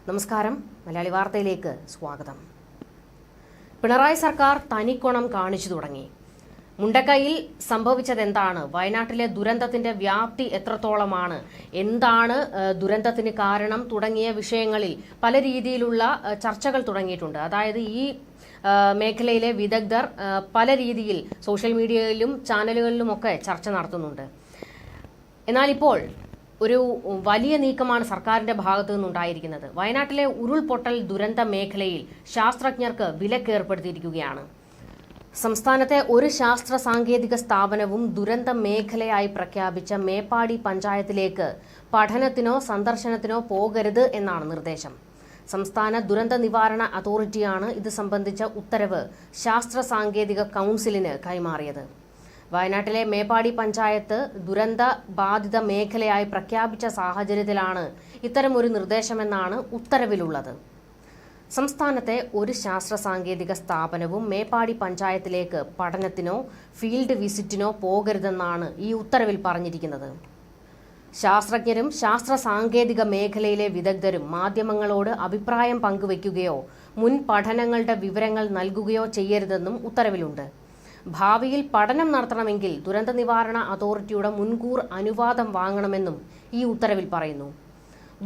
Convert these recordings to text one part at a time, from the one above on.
നമസ്കാരം. മലയാളി വാർത്തയിലേക്ക് സ്വാഗതം. പിണറായി സർക്കാർ തനിക്കൊണം കാണിച്ചു തുടങ്ങി. മുണ്ടക്കൈയിൽ സംഭവിച്ചതെന്താണ്? വയനാട്ടിലെ ദുരന്തത്തിന്റെ വ്യാപ്തി എത്രത്തോളമാണ്? എന്താണ് ദുരന്തത്തിന് കാരണം? തുടങ്ങിയ വിഷയങ്ങളിൽ പല രീതിയിലുള്ള ചർച്ചകൾ തുടങ്ങിയിട്ടുണ്ട്. അതായത് ഈ മേഖലയിലെ വിദഗ്ധർ പല രീതിയിൽ സോഷ്യൽ മീഡിയയിലും ചാനലുകളിലുമൊക്കെ ചർച്ച നടത്തുന്നുണ്ട്. എന്നാൽ ഇപ്പോൾ ഒരു വലിയ നീക്കമാണ് സർക്കാരിന്റെ ഭാഗത്തു നിന്നുണ്ടായിരിക്കുന്നത്. വയനാട്ടിലെ ഉരുൾപൊട്ടൽ ദുരന്ത മേഖലയിൽ ശാസ്ത്രജ്ഞർക്ക് വിലക്ക് ഏർപ്പെടുത്തിയിരിക്കുകയാണ്. സംസ്ഥാനത്തെ ഒരു ശാസ്ത്ര സാങ്കേതിക സ്ഥാപനവും ദുരന്ത മേഖലയായി പ്രഖ്യാപിച്ച മേപ്പാടി പഞ്ചായത്തിലേക്ക് പഠനത്തിനോ സന്ദർശനത്തിനോ പോകരുത് എന്നാണ് നിർദ്ദേശം. സംസ്ഥാന ദുരന്ത നിവാരണ അതോറിറ്റിയാണ് ഇത് സംബന്ധിച്ച ഉത്തരവ് ശാസ്ത്ര സാങ്കേതിക കൗൺസിലിന് കൈമാറിയത്. വയനാട്ടിലെ മേപ്പാടി പഞ്ചായത്ത് ദുരന്ത ബാധിത മേഖലയായി പ്രഖ്യാപിച്ച സാഹചര്യത്തിലാണ് ഇത്തരമൊരു നിർദ്ദേശമെന്നാണ് ഉത്തരവിലുള്ളത്. സംസ്ഥാനത്തെ ഒരു ശാസ്ത്ര സാങ്കേതിക സ്ഥാപനവും മേപ്പാടി പഞ്ചായത്തിലേക്ക് പഠനത്തിനോ ഫീൽഡ് വിസിറ്റിനോ പോകരുതെന്നാണ് ഈ ഉത്തരവിൽ പറഞ്ഞിരിക്കുന്നത്. ശാസ്ത്രജ്ഞരും ശാസ്ത്ര സാങ്കേതിക മേഖലയിലെ വിദഗ്ധരും മാധ്യമങ്ങളോട് അഭിപ്രായം പങ്കുവയ്ക്കുകയോ മുൻ പഠനങ്ങളുടെ വിവരങ്ങൾ നൽകുകയോ ചെയ്യരുതെന്നും ഉത്തരവിലുണ്ട്. ഭാവിയിൽ പഠനം നടത്തണമെങ്കിൽ ദുരന്ത നിവാരണ അതോറിറ്റിയുടെ മുൻകൂർ അനുവാദം വാങ്ങണമെന്നും ഈ ഉത്തരവിൽ പറയുന്നു.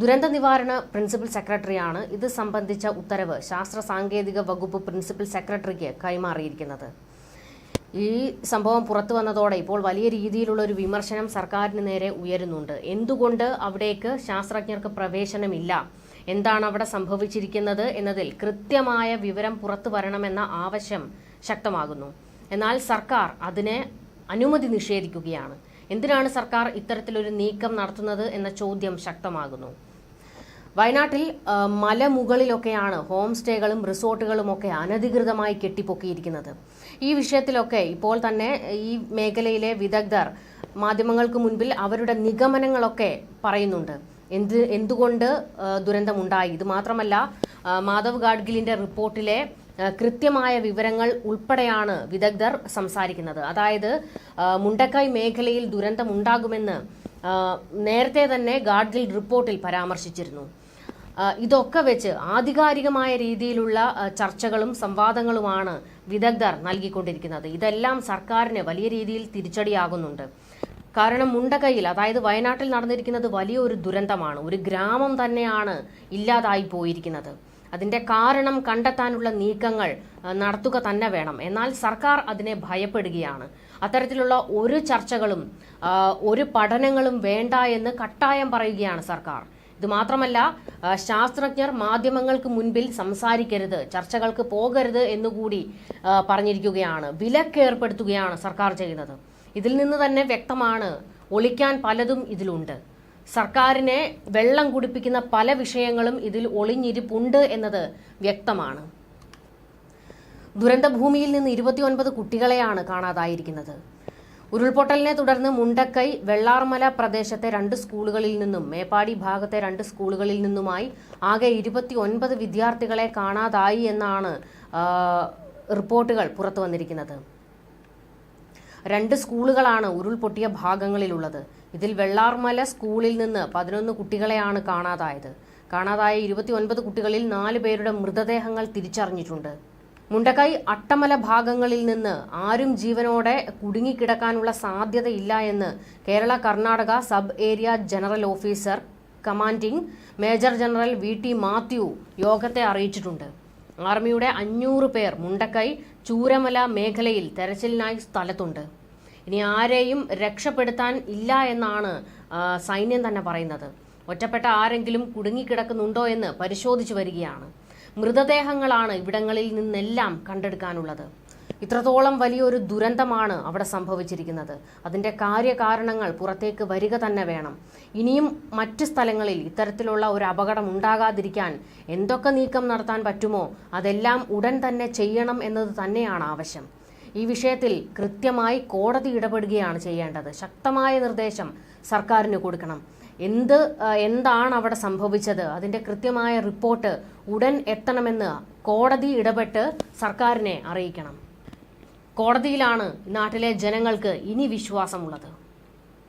ദുരന്ത നിവാരണ പ്രിൻസിപ്പൽ സെക്രട്ടറിയാണ് ഇത് സംബന്ധിച്ച ഉത്തരവ് ശാസ്ത്ര സാങ്കേതിക വകുപ്പ് പ്രിൻസിപ്പൽ സെക്രട്ടറിക്ക് കൈമാറിയിരിക്കുന്നത്. ഈ സംഭവം പുറത്തു വന്നതോടെ ഇപ്പോൾ വലിയ രീതിയിലുള്ള ഒരു വിമർശനം സർക്കാരിന് നേരെ ഉയരുന്നുണ്ട്. എന്തുകൊണ്ട് അവിടേക്ക് ശാസ്ത്രജ്ഞർക്ക് പ്രവേശനമില്ല, എന്താണ് അവിടെ സംഭവിച്ചിരിക്കുന്നത് എന്നതിൽ കൃത്യമായ വിവരം പുറത്തു വരണമെന്ന ആവശ്യം ശക്തമാകുന്നു. എന്നാൽ സർക്കാർ അതിനെ അനുമതി നിഷേധിക്കുകയാണ്. എന്തിനാണ് സർക്കാർ ഇത്തരത്തിലൊരു നീക്കം നടത്തുന്നത് എന്ന ചോദ്യം ശക്തമാകുന്നു. വയനാട്ടിൽ മലമുകളിലൊക്കെയാണ് ഹോം സ്റ്റേകളും റിസോർട്ടുകളും ഒക്കെ അനധികൃതമായി കെട്ടിപ്പൊക്കിയിരിക്കുന്നത്. ഈ വിഷയത്തിലൊക്കെ ഇപ്പോൾ തന്നെ ഈ മേഖലയിലെ വിദഗ്ധർ മാധ്യമങ്ങൾക്ക് മുൻപിൽ അവരുടെ നിഗമനങ്ങളൊക്കെ പറയുന്നുണ്ട്. എന്തുകൊണ്ട് ദുരന്തമുണ്ടായി? ഇത് മാത്രമല്ല, മാധവ് ഗാഡ്ഗിലിന്റെ റിപ്പോർട്ടിലെ കൃത്യമായ വിവരങ്ങൾ ഉൾപ്പെടെയാണ് വിദഗ്ധർ സംസാരിക്കുന്നത്. അതായത് മുണ്ടക്കൈ മേഖലയിൽ ദുരന്തമുണ്ടാകുമെന്ന് നേരത്തെ തന്നെ ഗാഡ്ഗിൽ റിപ്പോർട്ടിൽ പരാമർശിച്ചിരുന്നു. ഇതൊക്കെ വെച്ച് ആധികാരികമായ രീതിയിലുള്ള ചർച്ചകളും സംവാദങ്ങളുമാണ് വിദഗ്ധർ നൽകിക്കൊണ്ടിരിക്കുന്നത്. ഇതെല്ലാം സർക്കാരിന് വലിയ രീതിയിൽ തിരിച്ചടിയാകുന്നുണ്ട്. കാരണം മുണ്ടക്കൈയിൽ, അതായത് വയനാട്ടിൽ നടന്നിരിക്കുന്നത് വലിയൊരു ദുരന്തമാണ്. ഒരു ഗ്രാമം തന്നെയാണ് ഇല്ലാതായി പോയിരിക്കുന്നത്. അതിന്റെ കാരണം കണ്ടെത്താനുള്ള നീക്കങ്ങൾ നടത്തുക തന്നെ വേണം. എന്നാൽ സർക്കാർ അതിനെ ഭയപ്പെടുകയാണ്. അത്തരത്തിലുള്ള ഒരു ചർച്ചകളും ഒരു പഠനങ്ങളും വേണ്ട എന്ന് കട്ടായം പറയുകയാണ് സർക്കാർ. ഇത് മാത്രമല്ല, ശാസ്ത്രജ്ഞർ മാധ്യമങ്ങൾക്ക് മുൻപിൽ സംസാരിക്കരുത്, ചർച്ചകൾക്ക് പോകരുത് എന്നുകൂടി പറഞ്ഞിരിക്കുകയാണ്. വിലക്ക് ഏർപ്പെടുത്തുകയാണ് സർക്കാർ ചെയ്യുന്നത്. ഇതിൽ നിന്ന് തന്നെ വ്യക്തമാണ് ഒളിക്കാൻ പലതും ഇതിലുണ്ട്. സർക്കാരിനെ വെള്ളം കുടിപ്പിക്കുന്ന പല വിഷയങ്ങളും ഇതിൽ ഒളിഞ്ഞിരിപ്പുണ്ട് എന്നത് വ്യക്തമാണ്. ദുരന്തഭൂമിയിൽ നിന്ന് 29 കുട്ടികളെയാണ് കാണാതായിരിക്കുന്നത്. ഉരുൾപൊട്ടലിനെ തുടർന്ന് മുണ്ടക്കൈ വെള്ളാർമല പ്രദേശത്തെ 2 സ്കൂളുകളിൽ നിന്നും മേപ്പാടി ഭാഗത്തെ 2 സ്കൂളുകളിൽ നിന്നുമായി ആകെ 29 വിദ്യാർത്ഥികളെ കാണാതായി എന്നാണ് റിപ്പോർട്ടുകൾ പുറത്തു വന്നിരിക്കുന്നത്. 2 സ്കൂളുകളാണ് ഉരുൾപൊട്ടിയ ഭാഗങ്ങളിലുള്ളത്. ഇതിൽ വെള്ളാർമല സ്കൂളിൽ നിന്ന് 11 കുട്ടികളെയാണ് കാണാതായത്. കാണാതായ 29 കുട്ടികളിൽ 4 പേരുടെ മൃതദേഹങ്ങൾ തിരിച്ചറിഞ്ഞിട്ടുണ്ട്. മുണ്ടക്കൈ അട്ടമല ഭാഗങ്ങളിൽ നിന്ന് ആരും ജീവനോടെ കുടുങ്ങിക്കിടക്കാനുള്ള സാധ്യതയില്ല എന്ന് Kerala Karnataka sub area general officer commanding major general VT Mathew യോഗത്തെ അറിയിച്ചിട്ടുണ്ട്. ആർമിയുടെ 500 പേർ മുണ്ടക്കൈ ചൂരമല മേഖലയിൽ തെരച്ചിലിനായി സ്ഥലത്തുണ്ട്. ഇനി ആരെയും രക്ഷപ്പെടുത്താൻ ഇല്ല എന്നാണ് സൈന്യം തന്നെ പറയുന്നത്. ഒറ്റപ്പെട്ട ആരെങ്കിലും കുടുങ്ങിക്കിടക്കുന്നുണ്ടോ എന്ന് പരിശോധിച്ചു വരികയാണ്. മൃതദേഹങ്ങളാണ് ഇവിടങ്ങളിൽ നിന്നെല്ലാം കണ്ടെടുക്കാനുള്ളത്. ഇത്രത്തോളം വലിയൊരു ദുരന്തമാണ് അവിടെ സംഭവിച്ചിരിക്കുന്നത്. അതിന്റെ കാര്യകാരണങ്ങൾ പുറത്തേക്ക് വരിക തന്നെ വേണം. ഇനിയും മറ്റ് സ്ഥലങ്ങളിൽ ഇത്തരത്തിലുള്ള ഒരു അപകടം ഉണ്ടാകാതിരിക്കാൻ എന്തൊക്കെ നീക്കം നടത്താൻ പറ്റുമോ അതെല്ലാം ഉടൻ തന്നെ ചെയ്യണം എന്നത് തന്നെയാണ് ആവശ്യം. ഈ വിഷയത്തിൽ കൃത്യമായി കോടതി ഇടപെടുകയാണ് ചെയ്യേണ്ടത്. ശക്തമായ നിർദ്ദേശം സർക്കാരിന് കൊടുക്കണം. എന്താണ് അവിടെ സംഭവിച്ചത്, അതിന്റെ കൃത്യമായ റിപ്പോർട്ട് ഉടൻ എത്തണമെന്ന് കോടതി ഇടപെട്ട് സർക്കാരിനെ അറിയിക്കണം. കോടതിയിലാണ് നാട്ടിലെ ജനങ്ങൾക്ക് ഇനി വിശ്വാസമുള്ളത്.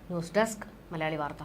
ന്യൂസ് ഡെസ്ക് മലയാളി വാർത്ത.